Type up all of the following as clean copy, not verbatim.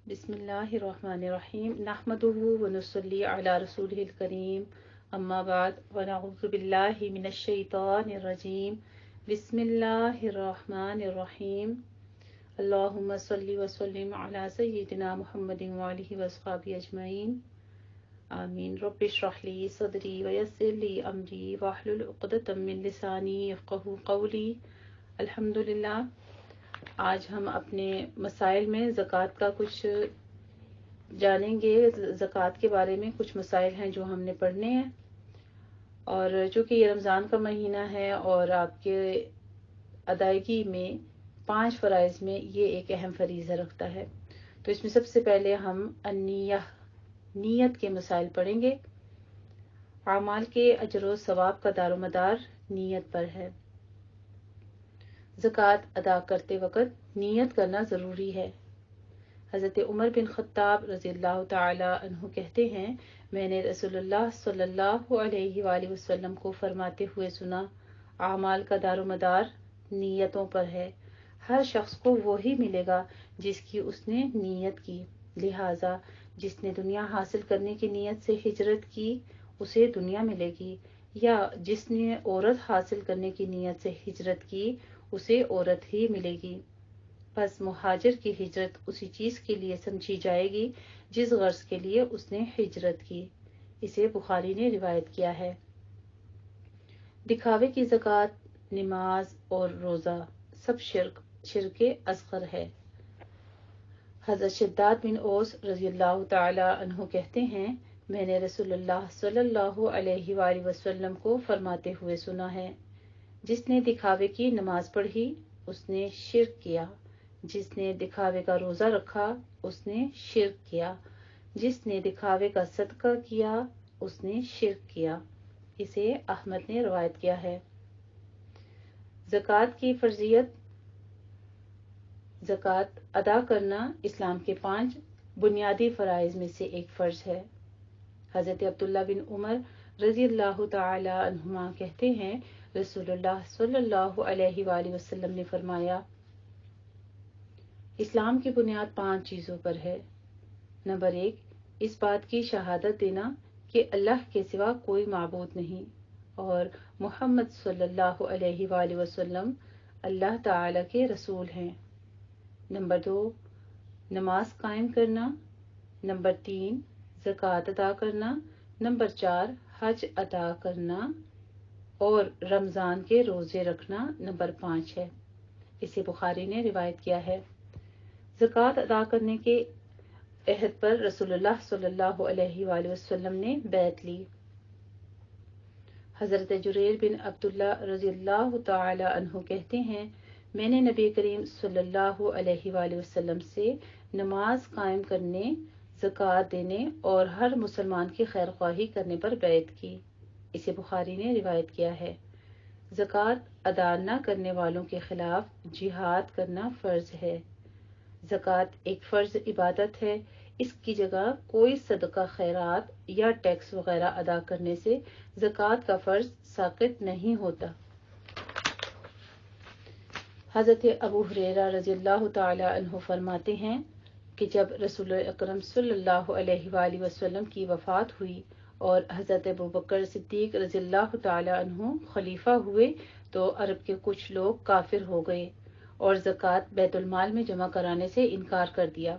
بسم اللہ الرحمن الرحیم نحمدہ ونصلی علی رسولہ الکریم اما بعد ونعوذ باللہ من الشیطان الرجیم بسم اللہ الرحمن الرحیم اللہم صلی وسلم علی سیدنا محمد وآلہ واصحابہ اجمعین آمین رب اشرح لی صدری ویسر لی امری واحلل عقدۃ من لسانی یفقہوا قولی الحمدللہ۔ آج ہم اپنے مسائل میں زکوٰۃ کا کچھ جانیں گے۔ زکوٰۃ کے بارے میں کچھ مسائل ہیں جو ہم نے پڑھنے ہیں، اور چونکہ یہ رمضان کا مہینہ ہے اور آپ کے ادائیگی میں 5 فرائض میں یہ ایک اہم فریضہ رکھتا ہے، تو اس میں سب سے پہلے ہم نیت کے مسائل پڑھیں گے۔ اعمال کے اجر و ثواب کا دار و مدار نیت پر ہے۔ زکوٰۃ ادا کرتے وقت نیت کرنا ضروری ہے۔ حضرت عمر بن خطاب رضی اللہ تعالی عنہ کہتے ہیں، میں نے رسول اللہ صلی اللہ علیہ وآلہ وسلم کو فرماتے ہوئے سنا، اعمال کا دار و مدار نیتوں پر ہے، ہر شخص کو وہی ملے گا جس کی اس نے نیت کی، لہٰذا جس نے دنیا حاصل کرنے کی نیت سے ہجرت کی اسے دنیا ملے گی، یا جس نے عورت حاصل کرنے کی نیت سے ہجرت کی اسے عورت ہی ملے گی۔ پس مہاجر کی ہجرت اسی چیز کے لیے سمجھی جائے گی جس غرض کے لیے اس نے ہجرت کی۔ اسے بخاری نے روایت کیا ہے۔ دکھاوے کی زکوٰۃ، نماز اور روزہ سب شرک اصغر ہے۔ حضرت شداد بن اوس رضی اللہ تعالی عنہ کہتے ہیں، میں نے رسول اللہ صلی اللہ علیہ وآلہ وسلم کو فرماتے ہوئے سنا ہے، جس نے دکھاوے کی نماز پڑھی اس نے شرک کیا، جس نے دکھاوے کا روزہ رکھا اس نے شرک کیا، جس نے دکھاوے کا صدقہ کیا اس نے شرک کیا۔ اسے احمد نے روایت کیا ہے۔ زکوٰۃ کی فرضیت۔ زکوٰۃ ادا کرنا اسلام کے 5 بنیادی فرائض میں سے ایک فرض ہے۔ حضرت عبداللہ بن عمر رضی اللہ تعالی عنہما کہتے ہیں، رسول اللہ صلی اللہ علیہ وآلہ وسلم نے فرمایا، اسلام کی بنیاد 5 چیزوں پر ہے۔ نمبر 1، اس بات کی شہادت دینا کہ اللہ کے سوا کوئی معبود نہیں اور محمد صلی اللہ علیہ وآلہ وسلم اللہ تعالی کے رسول ہیں۔ نمبر 2، نماز قائم کرنا۔ نمبر 3، زکوٰۃ ادا کرنا۔ نمبر 4، حج ادا کرنا اور رمضان کے روزے رکھنا نمبر 5 ہے۔ اسے بخاری نے روایت کیا ہے۔ زکوٰۃ ادا کرنے کے عہد پر رسول اللہ صلی اللہ علیہ وآلہ وسلم نے بیعت لی۔ حضرت جریر بن عبداللہ رضی اللہ تعالی عنہ کہتے ہیں، میں نے نبی کریم صلی اللہ علیہ وآلہ وسلم سے نماز قائم کرنے، زکوٰۃ دینے اور ہر مسلمان کی خیر خواہی کرنے پر بیعت کی۔ اسے بخاری نے روایت کیا ہے۔ زکوٰۃ ادا نہ کرنے والوں کے خلاف جہاد کرنا فرض ہے۔ زکوٰۃ ایک فرض عبادت ہے، اس کی جگہ کوئی صدقہ خیرات یا ٹیکس وغیرہ ادا کرنے سے زکوٰۃ کا فرض ساقط نہیں ہوتا۔ حضرت ابو ہریرہ رضی اللہ تعالی عنہ فرماتے ہیں کہ جب رسول اکرم صلی اللہ علیہ وآلہ وسلم کی وفات ہوئی اور حضرت ابوبکر صدیق رضی اللہ تعالی عنہ خلیفہ ہوئے تو عرب کے کچھ لوگ کافر ہو گئے اور زکوٰۃ بیت المال میں جمع کرانے سے انکار کر دیا۔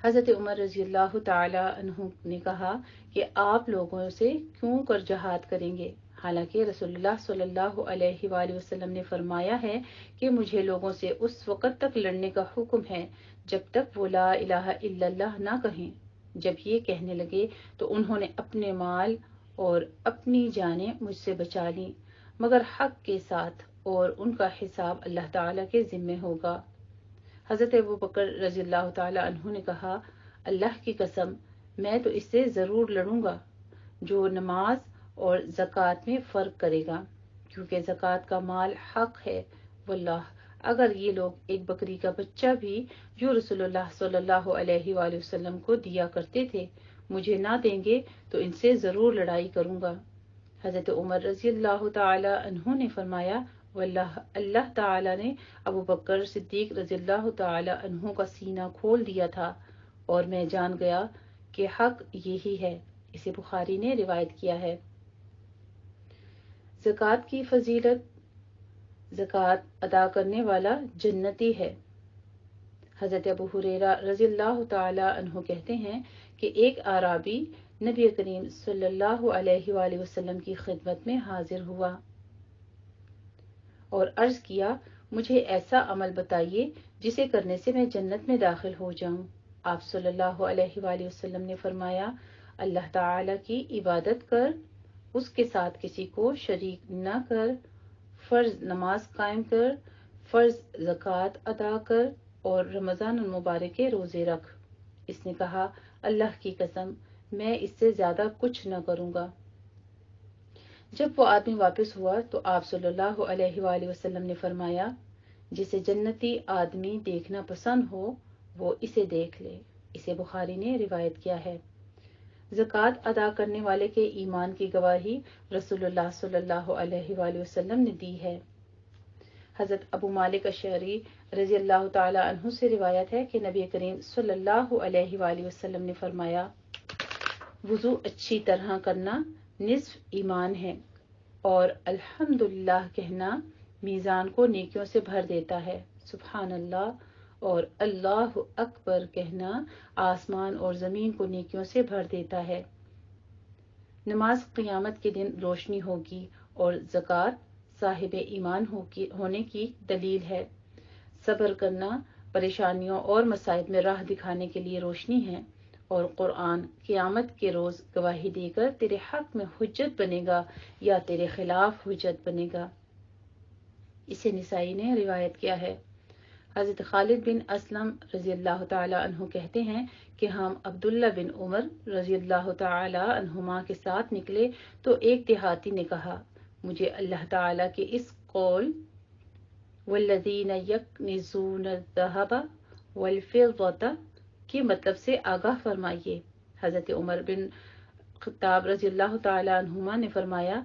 حضرت عمر رضی اللہ تعالی عنہ نے کہا کہ آپ لوگوں سے کیوں کر جہاد کریں گے، حالانکہ رسول اللہ صلی اللہ علیہ وآلہ وسلم نے فرمایا ہے کہ مجھے لوگوں سے اس وقت تک لڑنے کا حکم ہے جب تک وہ لا الہ الا اللہ نہ کہیں۔ جب یہ کہنے لگے تو انہوں نے اپنے مال اور اپنی جانیں مجھ سے بچا لیں، مگر حق کے ساتھ، اور ان کا حساب اللہ تعالیٰ کے ذمے ہوگا۔ حضرت ابوبکر رضی اللہ تعالی عنہ نے کہا، اللہ کی قسم میں تو اس سے ضرور لڑوں گا جو نماز اور زکوٰۃ میں فرق کرے گا، کیونکہ زکوٰۃ کا مال حق ہے۔ واللہ اگر یہ لوگ ایک بکری کا بچہ بھی جو رسول اللہ صلی اللہ علیہ وآلہ وسلم کو دیا کرتے تھے مجھے نہ دیں گے تو ان سے ضرور لڑائی کروں گا۔ حضرت عمر رضی اللہ تعالی عنہ نے فرمایا، واللہ اللہ تعالی نے ابو بکر صدیق رضی اللہ تعالی عنہ کا سینہ کھول دیا تھا اور میں جان گیا کہ حق یہی ہے۔ اسے بخاری نے روایت کیا ہے۔ زکوٰۃ کی فضیلت۔ زکوٰۃ ادا کرنے والا جنتی ہے۔ حضرت ابو ہریرہ رضی اللہ تعالی عنہ کہتے ہیں کہ ایک اعرابی نبی کریم صلی اللہ علیہ وآلہ وسلم کی خدمت میں حاضر ہوا اور عرض کیا، مجھے ایسا عمل بتائیے جسے کرنے سے میں جنت میں داخل ہو جاؤں۔ آپ صلی اللہ علیہ وآلہ وسلم نے فرمایا، اللہ تعالی کی عبادت کر، اس کے ساتھ کسی کو شریک نہ کر، فرض نماز قائم کر، فرض زکوٰۃ ادا کر اور رمضان المبارک کے روزے رکھ۔ اس نے کہا، اللہ کی قسم میں اس سے زیادہ کچھ نہ کروں گا۔ جب وہ آدمی واپس ہوا تو آپ صلی اللہ علیہ وآلہ وسلم نے فرمایا، جسے جنتی آدمی دیکھنا پسند ہو وہ اسے دیکھ لے۔ اسے بخاری نے روایت کیا ہے۔ زکوٰۃ ادا کرنے والے کے ایمان کی گواہی رسول اللہ صلی اللہ علیہ وآلہ وسلم نے دی ہے۔ حضرت ابو مالک اشعری رضی اللہ تعالی عنہ سے روایت ہے کہ نبی کریم صلی اللہ علیہ وآلہ وسلم نے فرمایا، وضو اچھی طرح کرنا نصف ایمان ہے اور الحمدللہ کہنا میزان کو نیکیوں سے بھر دیتا ہے۔ سبحان اللہ اور اللہ اکبر کہنا آسمان اور زمین کو نیکیوں سے بھر دیتا ہے۔ نماز قیامت کے دن روشنی ہوگی اور زکوٰۃ صاحب ایمان ہونے کی دلیل ہے۔ صبر کرنا پریشانیوں اور مصائب میں راہ دکھانے کے لیے روشنی ہے، اور قرآن قیامت کے روز گواہی دے کر تیرے حق میں حجت بنے گا یا تیرے خلاف حجت بنے گا۔ اسے نسائی نے روایت کیا ہے۔ حضرت خالد بن اسلم رضی اللہ تعالی عنہ کہتے ہیں کہ ہم عبداللہ بن عمر رضی اللہ تعالی عنہما کے ساتھ نکلے تو ایک دیہاتی نے کہا، مجھے اللہ تعالی کے اس قول والذین یکنزون الذھب والفضة کے مطلب سے آگاہ فرمائیے۔ حضرت عمر بن خطاب رضی اللہ تعالی عنہما نے فرمایا،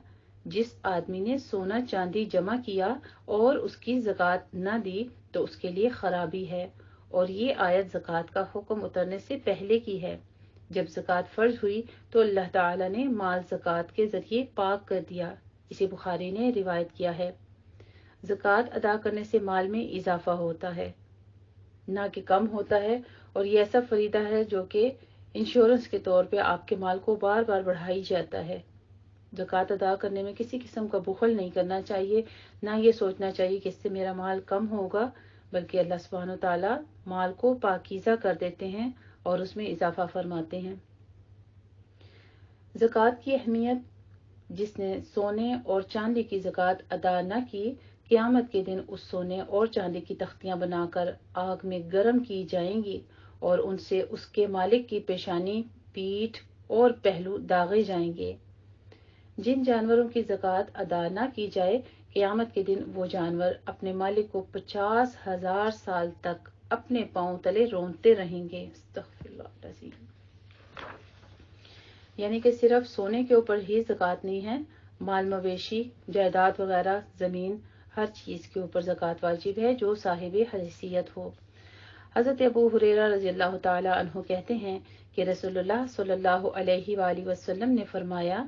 جس آدمی نے سونا چاندی جمع کیا اور اس کی زکوٰۃ نہ دی تو اس کے لیے خرابی ہے، اور یہ آیت زکوٰۃ کا حکم اترنے سے پہلے کی ہے۔ جب زکوٰۃ فرض ہوئی تو اللہ تعالی نے مال زکوٰۃ کے ذریعے پاک کر دیا۔ اسے بخاری نے روایت کیا ہے۔ زکوٰۃ ادا کرنے سے مال میں اضافہ ہوتا ہے، نہ کہ کم ہوتا ہے، اور یہ ایسا فریضہ ہے جو کہ انشورنس کے طور پہ آپ کے مال کو بار بار بڑھائی جاتا ہے۔ زکوٰۃ ادا کرنے میں کسی قسم کا بخل نہیں کرنا چاہیے، نہ یہ سوچنا چاہیے کہ اس سے میرا مال کم ہوگا، بلکہ اللہ سبحانہ وتعالی مال کو پاکیزہ کر دیتے ہیں اور اس میں اضافہ فرماتے ہیں۔ زکوٰۃ کی اہمیت۔ جس نے سونے اور چاندی کی زکوٰۃ ادا نہ کی، قیامت کے دن اس سونے اور چاندی کی تختیاں بنا کر آگ میں گرم کی جائیں گی اور ان سے اس کے مالک کی پیشانی، پیٹھ اور پہلو داغے جائیں گے۔ جن جانوروں کی زکوٰۃ ادا نہ کی جائے، قیامت کے دن وہ جانور اپنے مالک کو 50,000 سال تک اپنے پاؤں تلے رونتے رہیں گے۔ استغفر اللہ العظیم۔ یعنی کہ صرف سونے کے اوپر ہی زکوٰۃ نہیں ہے، مال مویشی، جائیداد وغیرہ، زمین، ہر چیز کے اوپر زکوٰۃ واجب ہے جو صاحب حیثیت ہو۔ حضرت ابو ہریرہ رضی اللہ تعالی عنہ کہتے ہیں کہ رسول اللہ صلی اللہ علیہ وآلہ وسلم نے فرمایا،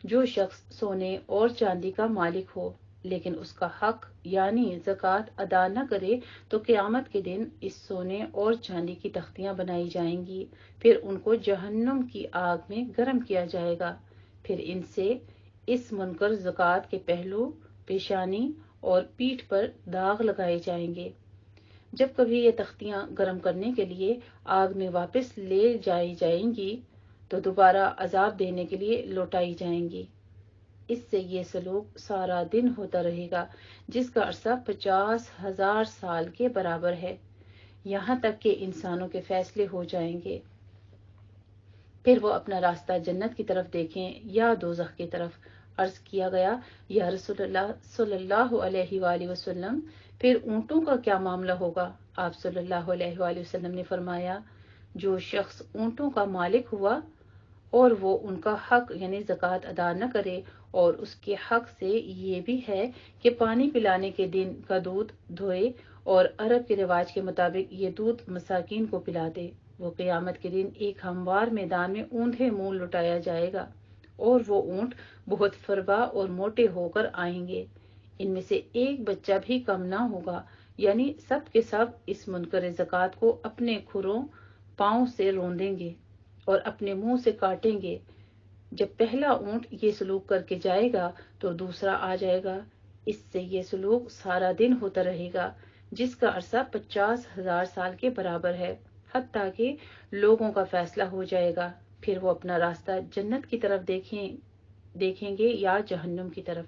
جو شخص سونے اور چاندی کا مالک ہو لیکن اس کا حق یعنی زکوٰۃ ادا نہ کرے تو قیامت کے دن اس سونے اور چاندی کی تختیاں بنائی جائیں گی، پھر ان کو جہنم کی آگ میں گرم کیا جائے گا، پھر ان سے اس منکر زکوٰۃ کے پہلو، پیشانی اور پیٹھ پر داغ لگائے جائیں گے۔ جب کبھی یہ تختیاں گرم کرنے کے لیے آگ میں واپس لے جائی جائیں گی تو دوبارہ عذاب دینے کے لیے لوٹائی جائیں گی۔ اس سے یہ سلوک سارا دن ہوتا رہے گا، جس کا عرصہ 50,000 سال کے برابر ہے، یہاں تک کہ انسانوں کے فیصلے ہو جائیں گے۔ پھر وہ اپنا راستہ جنت کی طرف دیکھیں یا دوزخ کی طرف۔ عرض کیا گیا، یا رسول اللہ صلی اللہ علیہ وآلہ وسلم، پھر اونٹوں کا کیا معاملہ ہوگا؟ آپ صلی اللہ علیہ وآلہ وسلم نے فرمایا، جو شخص اونٹوں کا مالک ہوا اور وہ ان کا حق یعنی زکوٰۃ ادا نہ کرے، اور اس کے حق سے یہ بھی ہے کہ پانی پلانے کے دن کا دودھ دھوئے اور عرب کے رواج کے مطابق یہ دودھ مساکین کو پلا دے۔ وہ قیامت کے دن ایک ہموار میدان میں اوندھے منہ لٹایا جائے گا، اور وہ اونٹ بہت فربا اور موٹے ہو کر آئیں گے، ان میں سے ایک بچہ بھی کم نہ ہوگا، یعنی سب کے سب اس منکر زکوٰۃ کو اپنے کھروں پاؤں سے روندیں گے اور اپنے منہ سے کاٹیں گے۔ جب پہلا اونٹ یہ سلوک کر کے جائے گا تو دوسرا آ جائے گا، اس سے یہ سلوک سارا دن ہوتا رہے گا، جس کا عرصہ 50,000 سال کے برابر ہے، حتیٰ کہ لوگوں کا فیصلہ ہو جائے گا، پھر وہ اپنا راستہ جنت کی طرف دیکھیں گے یا جہنم کی طرف۔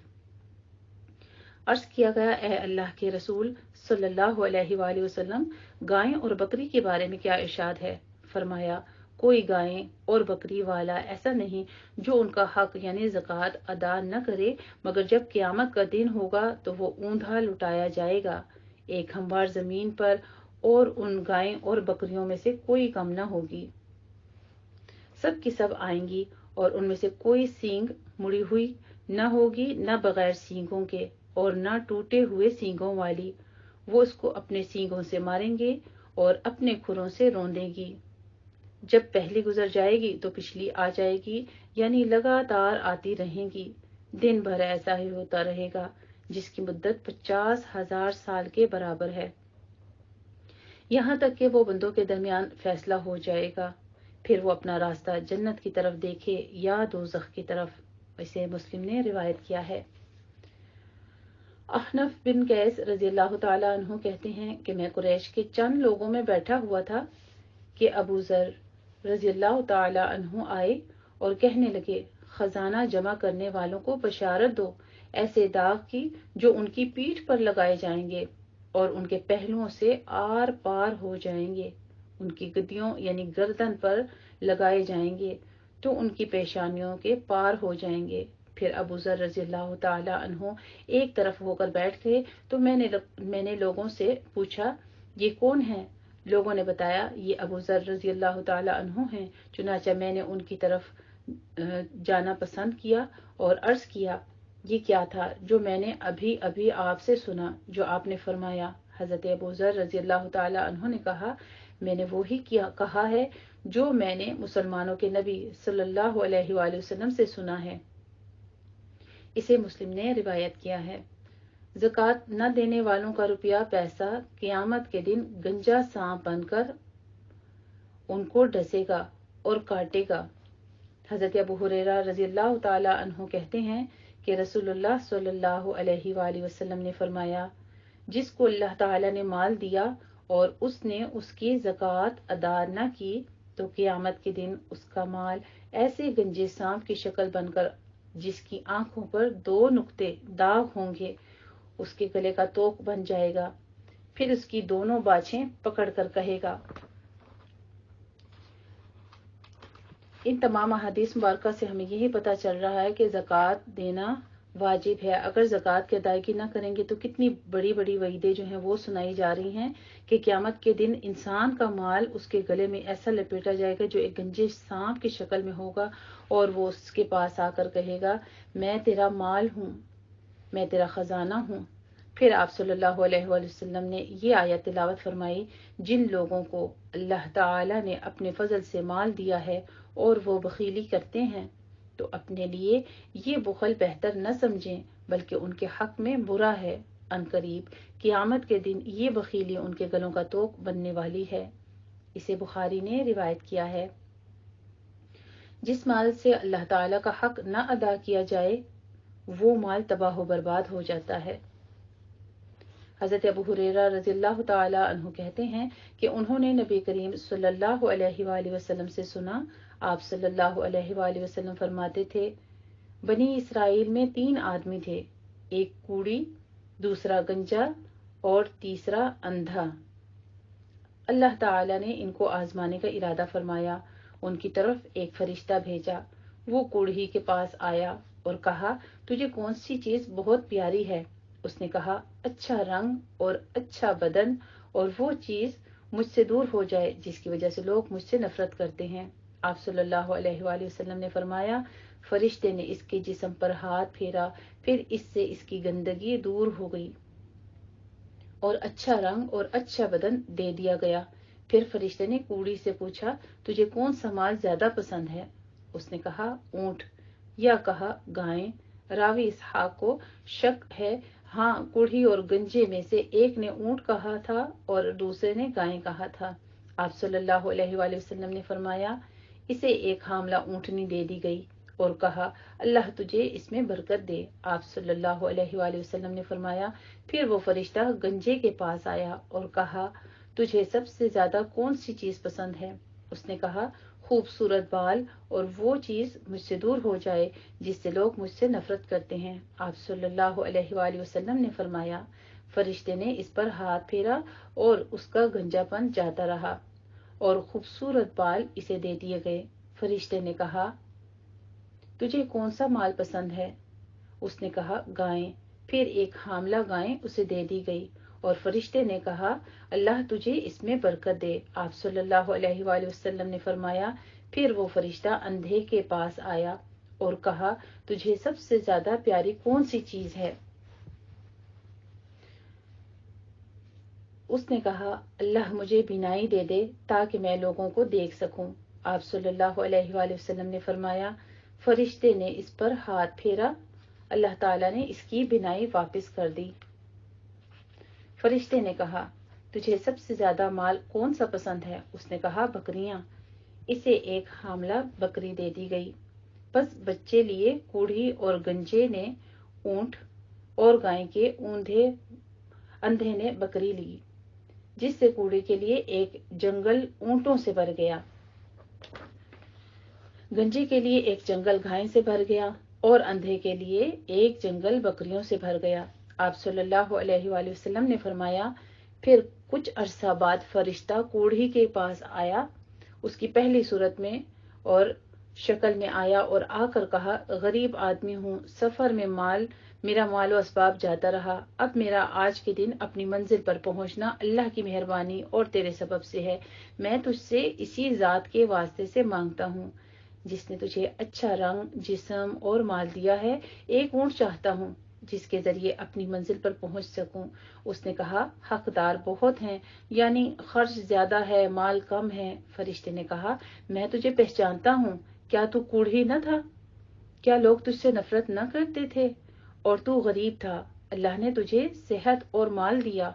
عرض کیا گیا، اے اللہ کے رسول صلی اللہ علیہ وآلہ وسلم، گائیں اور بکری کے بارے میں کیا ارشاد ہے؟ فرمایا، کوئی گائیں اور بکری والا ایسا نہیں جو ان کا حق یعنی زکوٰۃ ادا نہ کرے، مگر جب قیامت کا دن ہوگا تو وہ اوندھا لٹایا جائے گا ایک ہموار زمین پر، اور ان گائیں اور بکریوں میں سے کوئی کم نہ ہوگی، سب کی سب آئیں گی، اور ان میں سے کوئی سینگ مڑی ہوئی نہ ہوگی، نہ بغیر سینگوں کے اور نہ ٹوٹے ہوئے سینگوں والی۔ وہ اس کو اپنے سینگوں سے ماریں گے اور اپنے کھروں سے روندیں گی۔ جب پہلی گزر جائے گی تو پچھلی آ جائے گی، یعنی لگاتار آتی رہیں گی، دن بھر ایسا ہی ہوتا رہے گا، جس کی مدت 50,000 سال کے برابر ہے، یہاں تک کہ وہ بندوں کے درمیان فیصلہ ہو جائے گا، پھر وہ اپنا راستہ جنت کی طرف دیکھے یا دوزخ کی طرف۔ اسے مسلم نے روایت کیا ہے۔ احنف بن قیس رضی اللہ تعالی عنہ کہتے ہیں کہ میں قریش کے چند لوگوں میں بیٹھا ہوا تھا کہ ابو ذر رضی اللہ تعالی عنہ آئے اور کہنے لگے، خزانہ جمع کرنے والوں کو بشارت دو ایسے داغ کی جو ان کی پیٹھ پر لگائے جائیں گے اور ان کے پہلوؤں سے آر پار ہو جائیں گے، ان کی گدیوں یعنی گردن پر لگائے جائیں گے تو ان کی پیشانیوں کے پار ہو جائیں گے۔ پھر ابو ذر رضی اللہ تعالی عنہ ایک طرف ہو کر بیٹھ گئے تو میں نے لوگوں سے پوچھا، یہ کون ہے؟ لوگوں نے بتایا، یہ ابو ذر رضی اللہ تعالی عنہ ہیں۔ چنانچہ میں نے ان کی طرف جانا پسند کیا اور عرض کیا، یہ کیا تھا جو میں نے ابھی ابھی آپ سے سنا جو آپ نے فرمایا؟ حضرت ابو ذر رضی اللہ تعالی عنہ نے کہا، میں نے وہی کہا ہے جو میں نے مسلمانوں کے نبی صلی اللہ علیہ وآلہ وسلم سے سنا ہے۔ اسے مسلم نے روایت کیا ہے۔ زکوٰۃ نہ دینے والوں کا روپیہ پیسہ قیامت کے دن گنجا سانپ بن کر ان کو ڈسے گا اور کاٹے گا۔ حضرت ابو ہریرہ رضی اللہ تعالی عنہ کہتے ہیں کہ رسول اللہ صلی اللہ علیہ وآلہ وسلم نے فرمایا، جس کو اللہ تعالی نے مال دیا اور اس نے اس کی زکوٰۃ ادا نہ کی تو قیامت کے دن اس کا مال ایسے گنجے سانپ کی شکل بن کر، جس کی آنکھوں پر 2 نقطے داغ ہوں گے، اس کے گلے کا توق بن جائے گا، پھر اس کی دونوں باچھیں پکڑ کر کہے گا۔ ان تمام احادیث مبارکہ سے ہمیں یہی پتہ چل رہا ہے کہ زکوٰۃ دینا واجب ہے۔ اگر زکوٰۃ کی ادائیگی نہ کریں گے تو کتنی بڑی بڑی وعیدیں جو ہیں وہ سنائی جا رہی ہیں کہ قیامت کے دن انسان کا مال اس کے گلے میں ایسا لپیٹا جائے گا جو ایک گنجے سانپ کی شکل میں ہوگا، اور وہ اس کے پاس آ کر کہے گا، میں تیرا مال ہوں، میں تیرا خزانہ ہوں۔ پھر آپ صلی اللہ علیہ وآلہ وسلم نے یہ آیت تلاوت فرمائی، جن لوگوں کو اللہ تعالی نے اپنے فضل سے مال دیا ہے اور وہ بخیلی کرتے ہیں تو اپنے لیے یہ بخل بہتر نہ سمجھیں بلکہ ان کے حق میں برا ہے، عنقریب قیامت کے دن یہ بخیلی ان کے گلوں کا توق بننے والی ہے۔ اسے بخاری نے روایت کیا ہے۔ جس مال سے اللہ تعالی کا حق نہ ادا کیا جائے وہ مال تباہ و برباد ہو جاتا ہے۔ حضرت ابو ہریرہ رضی اللہ تعالی عنہ کہتے ہیں کہ انہوں نے نبی کریم صلی اللہ علیہ وآلہ وسلم سے سنا، آپ صلی اللہ علیہ وآلہ وسلم فرماتے تھے، بنی اسرائیل میں 3 آدمی تھے، ایک کوڑی، دوسرا گنجا اور تیسرا اندھا۔ اللہ تعالی نے ان کو آزمانے کا ارادہ فرمایا، ان کی طرف ایک فرشتہ بھیجا، وہ کوڑھی کے پاس آیا اور کہا، تجھے کون سی چیز بہت پیاری ہے؟ اس نے کہا، اچھا رنگ اور اچھا بدن اور وہ چیز مجھ سے دور ہو جائے جس کی وجہ سے لوگ مجھ سے نفرت کرتے ہیں۔ آپ صلی اللہ علیہ وآلہ وسلم نے فرمایا، فرشتے نے اس کے جسم پر ہاتھ پھیرا، پھر اس سے اس کی گندگی دور ہو گئی اور اچھا رنگ اور اچھا بدن دے دیا گیا۔ پھر فرشتے نے کوڑی سے پوچھا، تجھے کون سا مال زیادہ پسند ہے؟ اس نے کہا اونٹ، یا کہا گائیں۔ راوی اسحاق کو شک ہے، ہاں کوڑھی اور گنجے میں سے ایک نے اونٹ کہا تھا اور دوسرے نے گائیں کہا تھا۔ آپ صلی اللہ علیہ وآلہ وسلم نے فرمایا، اسے ایک حاملہ اونٹنی دے دی گئی اور کہا، اللہ تجھے اس میں برکت دے۔ آپ صلی اللہ علیہ وآلہ وسلم نے فرمایا، پھر وہ فرشتہ گنجے کے پاس آیا اور کہا، تجھے سب سے زیادہ کون سی چیز پسند ہے؟ اس نے کہا، خوبصورت بال اور وہ چیز مجھ سے دور ہو جائے جس سے لوگ مجھ سے نفرت کرتے ہیں۔ آپ صلی اللہ علیہ وآلہ وسلم نے فرمایا، فرشتے نے اس پر ہاتھ پھیرا اور اس کا گنجا پن جاتا رہا اور خوبصورت بال اسے دے دیے گئے۔ فرشتے نے کہا، تجھے کون سا مال پسند ہے؟ اس نے کہا گائیں۔ پھر ایک حاملہ گائیں اسے دے دی گئی اور فرشتے نے کہا، اللہ تجھے اس میں برکت دے۔ آپ صلی اللہ علیہ وآلہ وسلم نے فرمایا، پھر وہ فرشتہ اندھے کے پاس آیا اور کہا، تجھے سب سے زیادہ پیاری کون سی چیز ہے؟ اس نے کہا، اللہ مجھے بینائی دے دے تاکہ میں لوگوں کو دیکھ سکوں۔ آپ صلی اللہ علیہ وآلہ وسلم نے فرمایا، فرشتے نے اس پر ہاتھ پھیرا، اللہ تعالیٰ نے اس کی بینائی واپس کر دی۔ فرشتے نے کہا، تجھے سب سے زیادہ مال کون سا پسند ہے؟ اس نے کہا بکریاں۔ اسے ایک حاملہ بکری دے دی گئی۔ بس بچے لیے کوڑھی اور گنجے نے اونٹ اور گائے کے اندھے نے بکری لی، جس سے کوڑے کے لیے ایک جنگل اونٹوں سے بھر گیا، گنجے کے لیے ایک جنگل گھائیں سے بھر گیا اور اندھے کے لیے ایک جنگل بکریوں سے بھر گیا۔ آپ صلی اللہ علیہ وآلہ وسلم نے فرمایا، پھر کچھ عرصہ بعد فرشتہ کوڑھی کے پاس آیا، اس کی پہلی صورت میں اور شکل میں آیا اور آ کر کہا، غریب آدمی ہوں، سفر میں میرا مال و اسباب جاتا رہا، اب میرا آج کے دن اپنی منزل پر پہنچنا اللہ کی مہربانی اور تیرے سبب سے ہے۔ میں تجھ سے اسی ذات کے واسطے سے مانگتا ہوں جس نے تجھے اچھا رنگ، جسم اور مال دیا ہے، ایک اونٹ چاہتا ہوں جس کے ذریعے اپنی منزل پر پہنچ سکوں۔ اس نے کہا، حقدار بہت ہیں، یعنی خرچ زیادہ ہے، مال کم ہے۔ فرشتے نے کہا، میں تجھے پہچانتا ہوں، کیا تو کوڑھی نہ تھا؟ کیا لوگ تجھ سے نفرت نہ کرتے تھے؟ اور تو غریب تھا، اللہ نے تجھے صحت اور مال دیا۔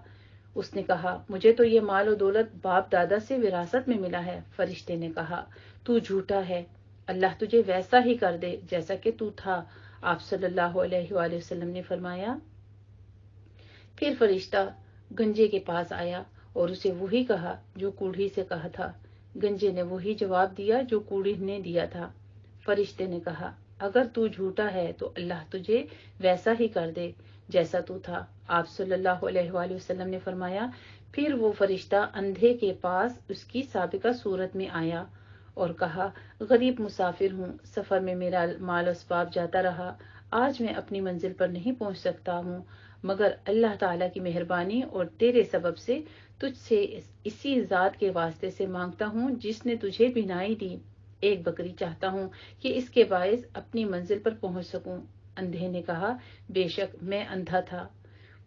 اس نے کہا، مجھے تو یہ مال و دولت باپ دادا سے وراثت میں ملا ہے۔ فرشتے نے کہا، تو جھوٹا ہے، اللہ تجھے ویسا ہی کر دے جیسا کہ تو تھا۔ آپ صلی اللہ علیہ وآلہ وسلم نے فرمایا، پھر فرشتہ گنجے کے پاس آیا اور اسے وہی کہا جو کوڑھی سے کہا تھا۔ گنجے نے وہی جواب دیا جو کوڑھی نے دیا تھا۔ فرشتے نے کہا، اگر تو جھوٹا ہے تو اللہ تجھے ویسا ہی کر دے جیسا تو تھا۔ آپ صلی اللہ علیہ وآلہ وسلم نے فرمایا، پھر وہ فرشتہ اندھے کے پاس اس کی سابقہ صورت میں آیا اور کہا، غریب مسافر ہوں، سفر میں میرا مال و اسباب جاتا رہا، آج میں اپنی منزل پر نہیں پہنچ سکتا ہوں، مگر اللہ تعالیٰ کی مہربانی اور تیرے سبب سے تجھ سے اسی ذات کے واسطے سے مانگتا ہوں جس نے تجھے بینائی دی، ایک بکری چاہتا ہوں کہ اس کے باعث اپنی منزل پر پہنچ سکوں۔ اندھے نے کہا، بے شک میں اندھا تھا،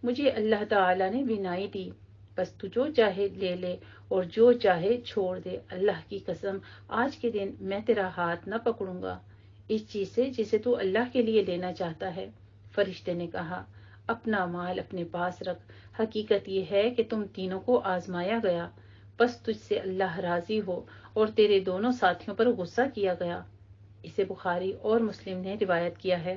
مجھے اللہ تعالیٰ نے بینائی دی، بس تو جو چاہے لے لے اور جو چاہے چھوڑ دے، اللہ کی قسم آج کے دن میں تیرا ہاتھ نہ پکڑوں گا اس چیز سے جسے تو اللہ کے لیے لینا چاہتا ہے۔ فرشتے نے کہا، اپنا مال اپنے پاس رکھ، حقیقت یہ ہے کہ تم تینوں کو آزمایا گیا، بس تجھ سے اللہ راضی ہو اور تیرے دونوں ساتھیوں پر غصہ کیا گیا۔ اسے بخاری اور مسلم نے روایت کیا ہے۔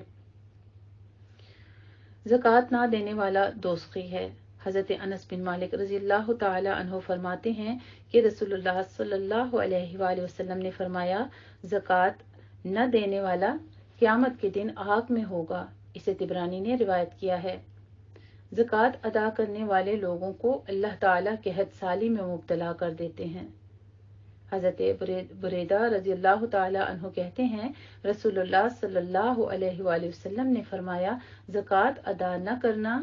زکوٰۃ نہ دینے والا دوزخی ہے۔ حضرت انس بن مالک رضی اللہ تعالی عنہ فرماتے ہیں کہ رسول اللہ صلی اللہ علیہ وآلہ وسلم نے فرمایا، زکوٰۃ نہ دینے والا قیامت کے دن آگ میں ہوگا۔ اسے طبرانی نے روایت کیا ہے۔ زکوٰۃ ادا کرنے والے لوگوں کو اللہ تعالیٰ قحط سالی میں مبتلا کر دیتے ہیں۔ حضرت بریدہ رضی اللہ تعالی عنہ کہتے ہیں، رسول اللہ صلی اللہ علیہ وآلہ وسلم نے فرمایا، زکوٰۃ ادا نہ کرنا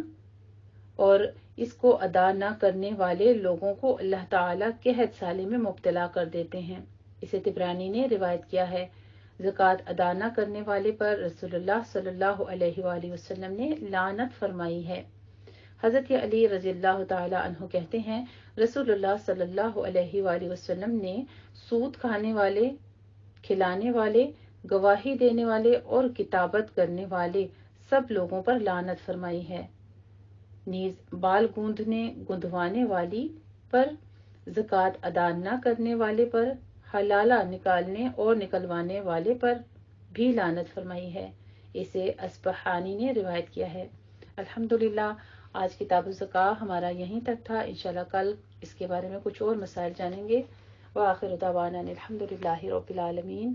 اور اس کو ادا نہ کرنے والے لوگوں کو اللہ تعالیٰ قحط سالی میں مبتلا کر دیتے ہیں۔ اسے طبرانی نے روایت کیا ہے۔ زکوٰۃ ادا نہ کرنے والے پر رسول اللہ صلی اللہ علیہ وآلہ وسلم نے لعنت فرمائی ہے۔ حضرت علی رضی اللہ تعالی عنہ کہتے ہیں، رسول اللہ صلی اللہ علیہ وآلہ وسلم نے سود کھانے والے، کھلانے والے، گواہی دینے والے اور کتابت کرنے والے سب لوگوں پر لعنت فرمائی ہے۔ نیز بال گندوانے والی پر، زکوٰۃ ادا نہ کرنے والے پر، حلالہ نکالنے اور نکلوانے والے پر بھی لعنت فرمائی ہے۔ اسے اصبہانی نے روایت کیا ہے۔ الحمدللہ آج کتاب الزکوٰۃ ہمارا یہیں تک تھا۔ انشاءاللہ کل اس کے بارے میں کچھ اور مسائل جانیں گے۔ وآخر دعوانا الحمدللہ رب العالمین۔